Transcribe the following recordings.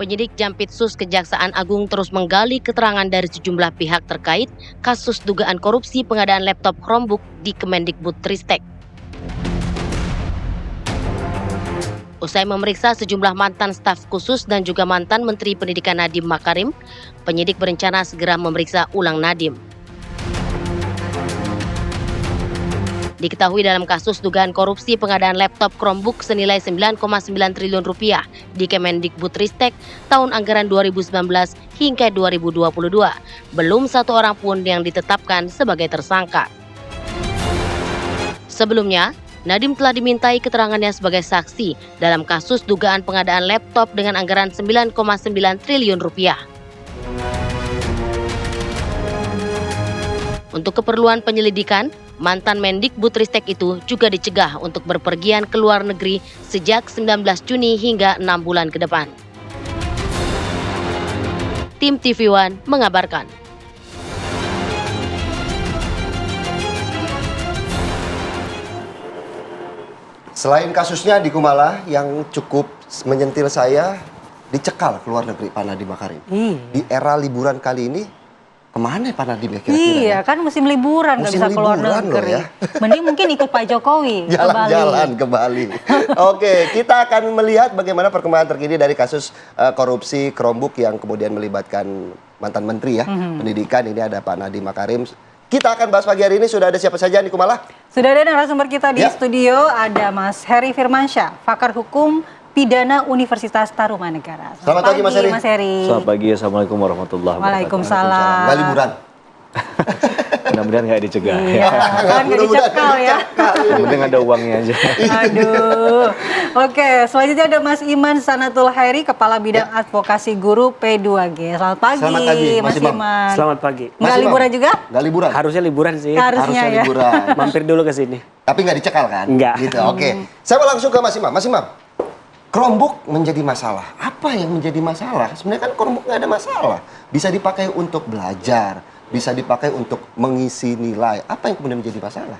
Penyidik Jampitsus Kejaksaan Agung terus menggali keterangan dari sejumlah pihak terkait kasus dugaan korupsi pengadaan laptop Chromebook di Kemendikbudristek. Usai memeriksa sejumlah mantan staf khusus dan juga mantan Menteri Pendidikan Nadiem Makarim, penyidik berencana segera memeriksa ulang Nadiem. Diketahui dalam kasus dugaan korupsi pengadaan laptop Chromebook senilai 9,9 triliun rupiah di Kemendikbudristek tahun anggaran 2019 hingga 2022, belum satu orang pun yang ditetapkan sebagai tersangka. Sebelumnya, Nadiem telah dimintai keterangannya sebagai saksi dalam kasus dugaan pengadaan laptop dengan anggaran 9,9 triliun rupiah. Untuk keperluan penyelidikan, mantan Mendikbudristek itu juga dicegah untuk berpergian ke luar negeri sejak 19 Juni hingga 6 bulan ke depan. Tim TV One mengabarkan. Selain kasusnya di Kumala yang cukup menyentil saya, dicekal ke luar negeri Pak Nadiem Makarim. Di era liburan kali ini, kemana ya Pak Nadiem ya kira-kira? Iya kan musim liburan nggak bisa keluar negeri. Ya. Mending mungkin ikut Pak Jokowi Jalan-jalan ke Bali. Oke, kita akan melihat bagaimana perkembangan terkini dari kasus korupsi Chromebook yang kemudian melibatkan mantan menteri ya pendidikan. Ini ada Pak Nadiem Makarim. Kita akan bahas pagi hari ini. Sudah ada siapa saja di Kumala? Sudah ada narasumber kita di studio, ada Mas Heri Firmansyah, pakar hukum pidana Universitas Tarumanegara. Selamat pagi Mas Heri. Mas Heri. Selamat pagi, Assalamualaikum warahmatullahi wabarakatuh. Waalaikumsalam. Nggak liburan? Mudah-mudahan nggak dicegah. Iya, kan nggak dicekal ya. Yang penting ada uangnya aja. Aduh. Oke, selanjutnya ada Mas Iman Sanatul Hairi, Kepala Bidang Advokasi Guru P2G. Selamat pagi, Selamat pagi, Mas Imam. Iman. Selamat pagi. Nggak liburan juga? Nggak liburan? Harusnya liburan sih. Harusnya ya. liburan. Mampir dulu ke sini. Tapi nggak dicekal kan? Nggak. Gitu, oke. Saya mau langsung ke Mas Imam. Mas Imam, Chromebook menjadi masalah. Apa yang menjadi masalah? Sebenarnya kan Chromebook nggak ada masalah. Bisa dipakai untuk belajar, bisa dipakai untuk mengisi nilai. Apa yang kemudian menjadi masalah?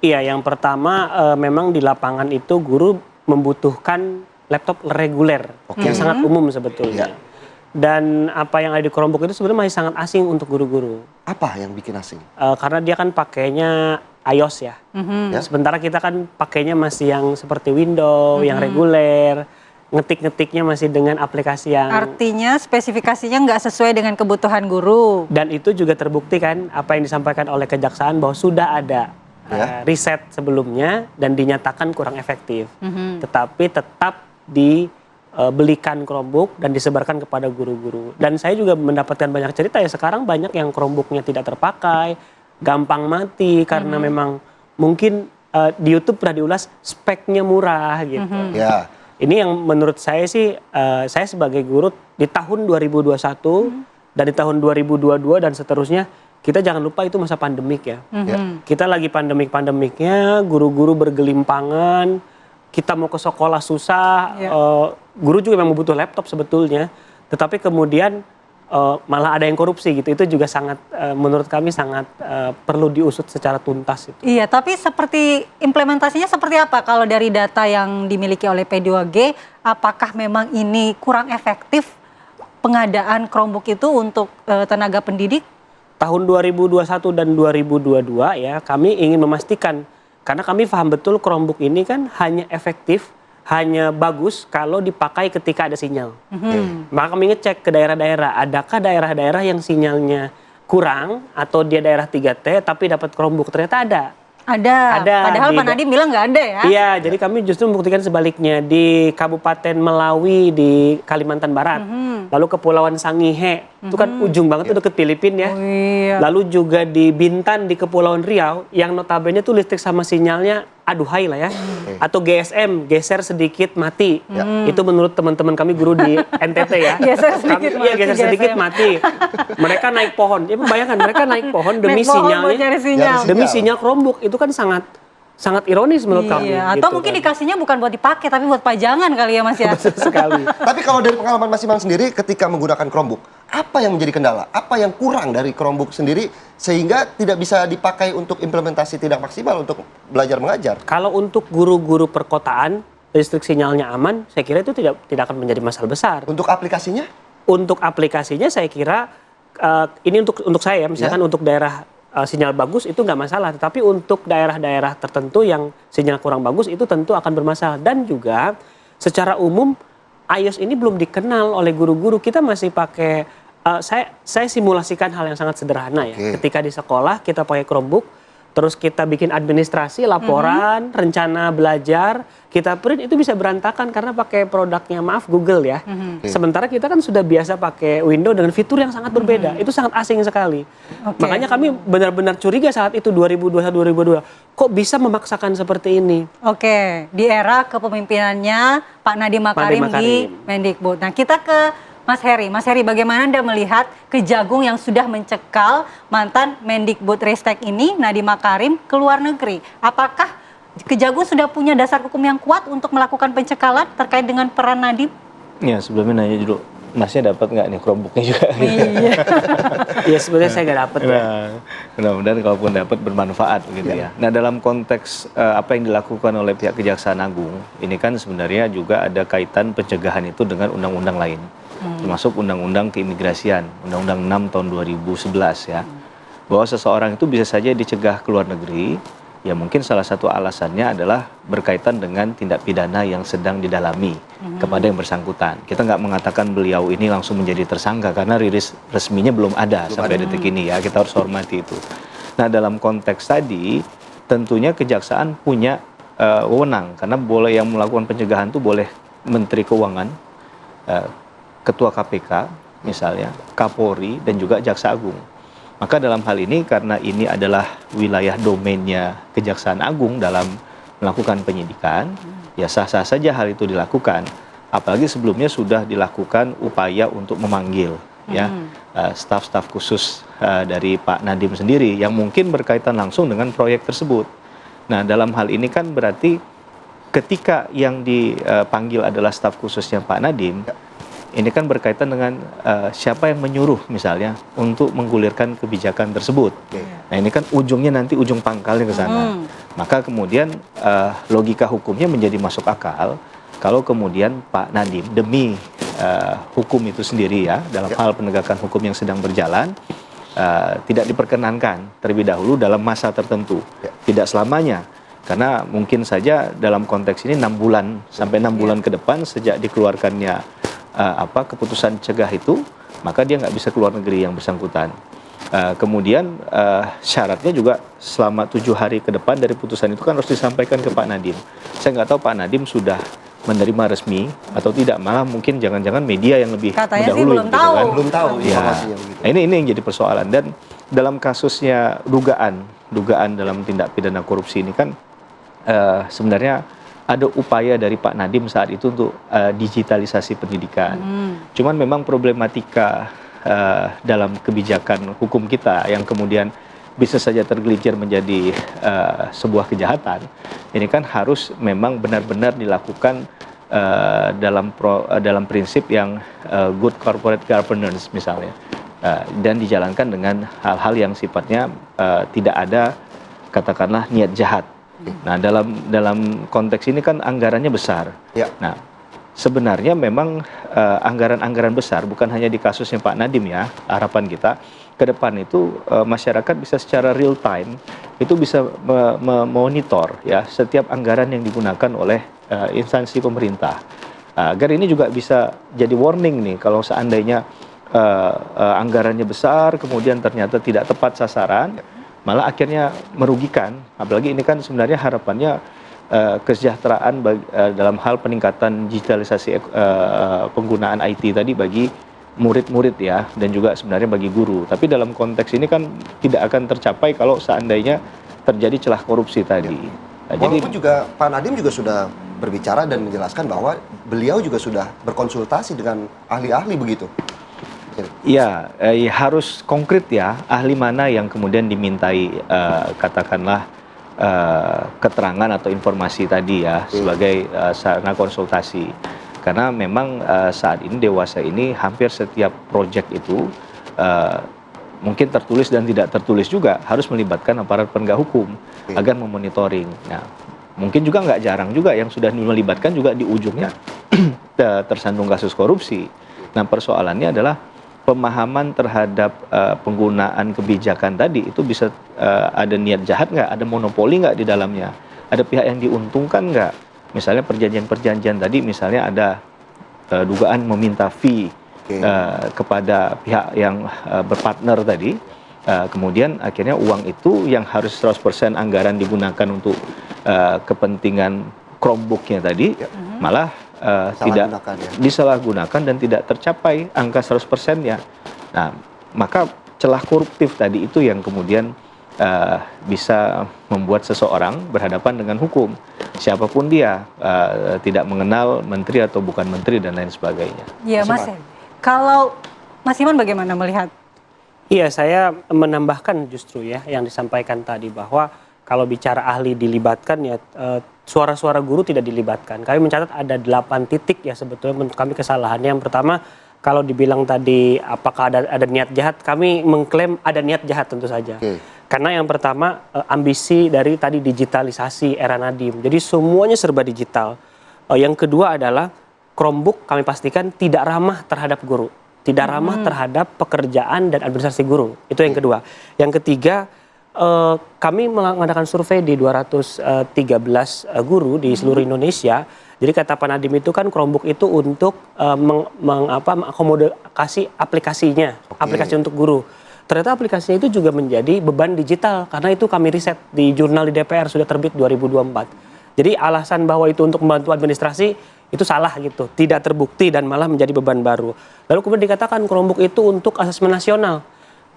Iya, yang pertama memang di lapangan itu guru membutuhkan laptop reguler yang sangat umum sebetulnya. Dan apa yang ada di Chromebook itu sebenarnya masih sangat asing untuk guru-guru. Apa yang bikin asing? Karena dia kan pakainya iOS ya. Ya. Sementara kita kan pakainya masih yang seperti Windows, yang reguler. Ngetik-ngetiknya masih dengan aplikasi yang... Artinya spesifikasinya nggak sesuai dengan kebutuhan guru. Dan itu juga terbukti kan apa yang disampaikan oleh kejaksaan bahwa sudah ada riset sebelumnya dan dinyatakan kurang efektif. Tetapi tetap dibelikan Chromebook dan disebarkan kepada guru-guru. Dan saya juga mendapatkan banyak cerita ya, sekarang banyak yang Chromebooknya tidak terpakai, gampang mati karena memang mungkin di YouTube pernah diulas speknya murah gitu. Ya. Ini yang menurut saya sih, saya sebagai guru di tahun 2021 dan di tahun 2022 dan seterusnya, kita jangan lupa itu masa pandemik ya. Kita lagi pandemik-pandemiknya, guru-guru bergelimpangan, kita mau ke sekolah susah, guru juga memang butuh laptop sebetulnya, tetapi kemudian malah ada yang korupsi gitu. Itu juga sangat, menurut kami sangat perlu diusut secara tuntas. Itu. Iya, tapi seperti implementasinya seperti apa kalau dari data yang dimiliki oleh P2G, apakah memang ini kurang efektif pengadaan Chromebook itu untuk tenaga pendidik? Tahun 2021 dan 2022 ya, kami ingin memastikan, karena kami paham betul Chromebook ini kan hanya efektif, hanya bagus kalau dipakai ketika ada sinyal. Maka kami ngecek ke daerah-daerah, adakah daerah-daerah yang sinyalnya kurang atau dia daerah 3T tapi dapat Chromebook, ternyata ada. Ada. Padahal Pak Nadiem bilang nggak ada ya. Iya, jadi kami justru membuktikan sebaliknya di Kabupaten Melawi di Kalimantan Barat. Lalu Kepulauan Sangihe, itu kan ujung banget, itu deket Filipina ya. Oh, iya. Lalu juga di Bintan di Kepulauan Riau, yang notabene tuh listrik sama sinyalnya aduhai lah ya. Atau GSM, geser sedikit mati. Itu menurut teman-teman kami guru di NTT ya. Geser sedikit mati. Iya, geser sedikit mati. Mereka naik pohon. Ya bayangkan, mereka naik pohon demi sinyalnya. Demi sinyal Chromebook, itu kan sangat ironis menurut kami. Atau gitu mungkin kan. dikasihnya bukan buat dipakai tapi buat pajangan kali ya Mas ya. Betul sekali. Tapi kalau dari pengalaman Mas Imam sendiri ketika menggunakan Chromebook, apa yang menjadi kendala? Apa yang kurang dari Chromebook sendiri sehingga tidak bisa dipakai untuk implementasi tidak maksimal untuk belajar mengajar? Kalau untuk guru-guru perkotaan, listrik sinyalnya aman, saya kira itu tidak akan menjadi masalah besar. Untuk aplikasinya? Untuk aplikasinya saya kira ini untuk saya misalkan untuk daerah sinyal bagus itu nggak masalah, tetapi untuk daerah-daerah tertentu yang sinyal kurang bagus itu tentu akan bermasalah. Dan juga secara umum iOS ini belum dikenal oleh guru-guru. Kita masih pakai saya simulasikan hal yang sangat sederhana ya. Ketika di sekolah kita pakai Chromebook, terus kita bikin administrasi, laporan, rencana belajar, kita print itu bisa berantakan karena pakai produknya Google ya. Sementara kita kan sudah biasa pakai Windows dengan fitur yang sangat berbeda. Itu sangat asing sekali. Makanya kami benar-benar curiga saat itu 2021-2022. Kok bisa memaksakan seperti ini? Di era kepemimpinannya Pak Nadiem Makarim di Mendikbud. Nah, kita ke Mas Heri. Mas Heri, bagaimana Anda melihat Kejagung yang sudah mencekal mantan Mendikbudristek ini, Nadiem Makarim, ke luar negeri? Apakah Kejagung sudah punya dasar hukum yang kuat untuk melakukan pencekalan terkait dengan peran Nadiem? Ya, sebelumnya nanya dulu, Masnya dapat nggak nih Chromebooknya juga? Iya. Ya sebenarnya saya nggak dapat. Mudah-mudahan kalaupun dapat bermanfaat begitu ya. Nah, dalam konteks apa yang dilakukan oleh pihak Kejaksaan Agung, ini kan sebenarnya juga ada kaitan pencegahan itu dengan undang-undang lain. Termasuk Undang-Undang Keimigrasian, Undang-Undang 6 tahun 2011 ya. Bahwa seseorang itu bisa saja dicegah ke luar negeri, ya mungkin salah satu alasannya adalah berkaitan dengan tindak pidana yang sedang didalami kepada yang bersangkutan. Kita nggak mengatakan beliau ini langsung menjadi tersangka karena rilis resminya belum ada sampai detik ini ya, kita harus hormati itu. Nah, dalam konteks tadi tentunya Kejaksaan punya wewenang, karena boleh yang melakukan pencegahan itu boleh Menteri Keuangan, Ketua KPK misalnya, Kapolri, dan juga Jaksa Agung. Maka dalam hal ini karena ini adalah wilayah domainnya Kejaksaan Agung dalam melakukan penyidikan, ya sah-sah saja hal itu dilakukan. Apalagi sebelumnya sudah dilakukan upaya untuk memanggil ya staf-staf khusus dari Pak Nadiem sendiri yang mungkin berkaitan langsung dengan proyek tersebut. Nah, dalam hal ini kan berarti ketika yang dipanggil adalah staf khususnya Pak Nadiem, ini kan berkaitan dengan siapa yang menyuruh misalnya untuk menggulirkan kebijakan tersebut. Nah, ini kan ujungnya nanti ujung pangkalnya ke sana. Maka kemudian logika hukumnya menjadi masuk akal kalau kemudian Pak Nadiem demi hukum itu sendiri ya, dalam hal penegakan hukum yang sedang berjalan, tidak diperkenankan terlebih dahulu dalam masa tertentu. Tidak selamanya. Karena mungkin saja dalam konteks ini 6 bulan sampai 6 bulan ke depan sejak dikeluarkannya keputusan cegah itu, maka dia nggak bisa keluar negeri yang bersangkutan. Kemudian syaratnya juga selama 7 hari ke depan dari putusan itu kan harus disampaikan ke Pak Nadiem. Saya nggak tahu Pak Nadiem sudah menerima resmi atau tidak, malah mungkin jangan-jangan media yang lebih katanya mendahului. Sih belum gitu tahu. Kan. Belum tahu Ya. informasinya begitu. Nah, ini yang jadi persoalan. Dan dalam kasusnya dugaan dalam tindak pidana korupsi ini kan sebenarnya ada upaya dari Pak Nadiem saat itu untuk digitalisasi pendidikan. Cuman memang problematika dalam kebijakan hukum kita yang kemudian bisa saja tergelincir menjadi sebuah kejahatan. Ini kan harus memang benar-benar dilakukan dalam prinsip yang good corporate governance misalnya, dan dijalankan dengan hal-hal yang sifatnya tidak ada katakanlah niat jahat. Nah, dalam konteks ini kan anggarannya besar. Nah, sebenarnya memang anggaran-anggaran besar bukan hanya di kasusnya Pak Nadiem ya. Harapan kita ke depan itu masyarakat bisa secara real time itu bisa memonitor ya setiap anggaran yang digunakan oleh instansi pemerintah. Agar ini juga bisa jadi warning nih kalau seandainya anggarannya besar kemudian ternyata tidak tepat sasaran, malah akhirnya merugikan. Apalagi ini kan sebenarnya harapannya kesejahteraan dalam hal peningkatan digitalisasi penggunaan IT tadi bagi murid-murid ya, dan juga sebenarnya bagi guru. Tapi dalam konteks ini kan tidak akan tercapai kalau seandainya terjadi celah korupsi tadi. Nah, walaupun juga Pak Nadiem juga sudah berbicara dan menjelaskan bahwa beliau juga sudah berkonsultasi dengan ahli-ahli begitu. Ya, harus konkret ya, ahli mana yang kemudian dimintai katakanlah keterangan atau informasi tadi ya sebagai sarana konsultasi. Karena memang saat ini Dewasa ini hampir setiap proyek itu mungkin tertulis dan tidak tertulis juga harus melibatkan aparat penegak hukum agar memonitoring. Nah, mungkin juga nggak jarang juga yang sudah melibatkan juga di ujungnya tersandung kasus korupsi. Nah, persoalannya adalah pemahaman terhadap penggunaan kebijakan tadi itu bisa ada niat jahat nggak, ada monopoli nggak di dalamnya, ada pihak yang diuntungkan nggak. Misalnya perjanjian-perjanjian tadi, misalnya ada dugaan meminta fee kepada pihak yang berpartner tadi, kemudian akhirnya uang itu yang harus 100% anggaran digunakan untuk kepentingan Chromebook-nya tadi, malah tidak disalahgunakan dan tidak tercapai angka 100%-nya. Nah, maka celah koruptif tadi itu yang kemudian bisa membuat seseorang berhadapan dengan hukum, siapapun dia, tidak mengenal menteri atau bukan menteri dan lain sebagainya. Iya, Mas. Kalau Mas Iman bagaimana melihat? Iya, saya menambahkan justru ya yang disampaikan tadi, bahwa kalau bicara ahli dilibatkan ya, suara-suara guru tidak dilibatkan. Kami mencatat ada 8 titik ya sebetulnya menurut kami kesalahannya. Yang pertama, kalau dibilang tadi apakah ada niat jahat, kami mengklaim ada niat jahat tentu saja. Karena yang pertama, ambisi dari tadi digitalisasi era Nadiem. Jadi semuanya serba digital. Yang kedua adalah Chromebook kami pastikan tidak ramah terhadap guru. Tidak ramah terhadap pekerjaan dan administrasi guru. Itu yang kedua. Yang ketiga, kami mengadakan survei di 213 guru di seluruh Indonesia. Jadi kata Pak Nadiem itu kan Chromebook itu untuk mengakomodasi aplikasinya, aplikasi untuk guru. Ternyata aplikasinya itu juga menjadi beban digital, karena itu kami riset di jurnal di DPR sudah terbit 2024. Jadi alasan bahwa itu untuk membantu administrasi itu salah gitu, tidak terbukti dan malah menjadi beban baru. Lalu kemudian dikatakan Chromebook itu untuk asesmen nasional.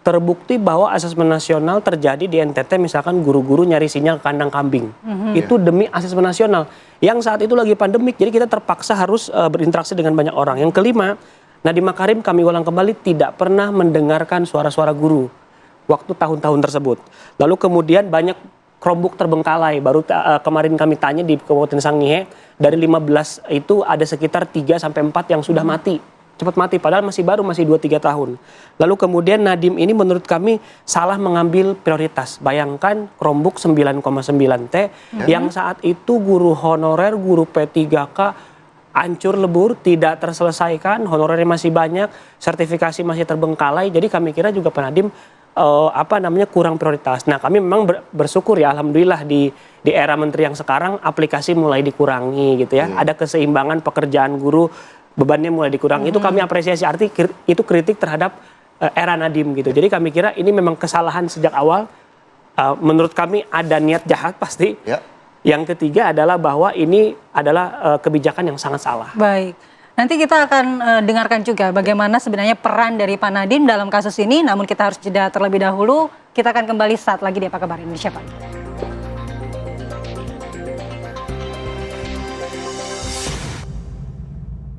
Terbukti bahwa asesmen nasional terjadi di NTT, misalkan guru-guru nyari sinyal ke kandang kambing. Itu demi asesmen nasional. Yang saat itu lagi pandemik, jadi kita terpaksa harus berinteraksi dengan banyak orang. Yang kelima, Nadiem Makarim kami ulang kembali tidak pernah mendengarkan suara-suara guru waktu tahun-tahun tersebut. Lalu kemudian banyak Chromebook terbengkalai. Baru kemarin kami tanya di Kabupaten Sangihe, dari 15 itu ada sekitar 3-4 yang sudah mati. Cepat mati, padahal masih baru, masih 2-3 tahun. Lalu kemudian Nadiem ini menurut kami salah mengambil prioritas. Bayangkan Chromebook 9,9T yang saat itu guru honorer, guru P3K hancur lebur, tidak terselesaikan, honorernya masih banyak, sertifikasi masih terbengkalai. Jadi kami kira juga Pak Nadiem kurang prioritas. Nah, kami memang bersyukur ya, alhamdulillah di era menteri yang sekarang aplikasi mulai dikurangi gitu ya. Ada keseimbangan pekerjaan guru, bebannya mulai dikurangi. Itu kami apresiasi, arti itu kritik terhadap era Nadiem gitu. Jadi kami kira ini memang kesalahan sejak awal. Menurut kami ada niat jahat pasti. Yang ketiga adalah bahwa ini adalah kebijakan yang sangat salah. Baik. Nanti kita akan dengarkan juga bagaimana sebenarnya peran dari Pak Nadiem dalam kasus ini. Namun kita harus jeda terlebih dahulu. Kita akan kembali saat lagi di Apa Kabar Indonesia Pagi.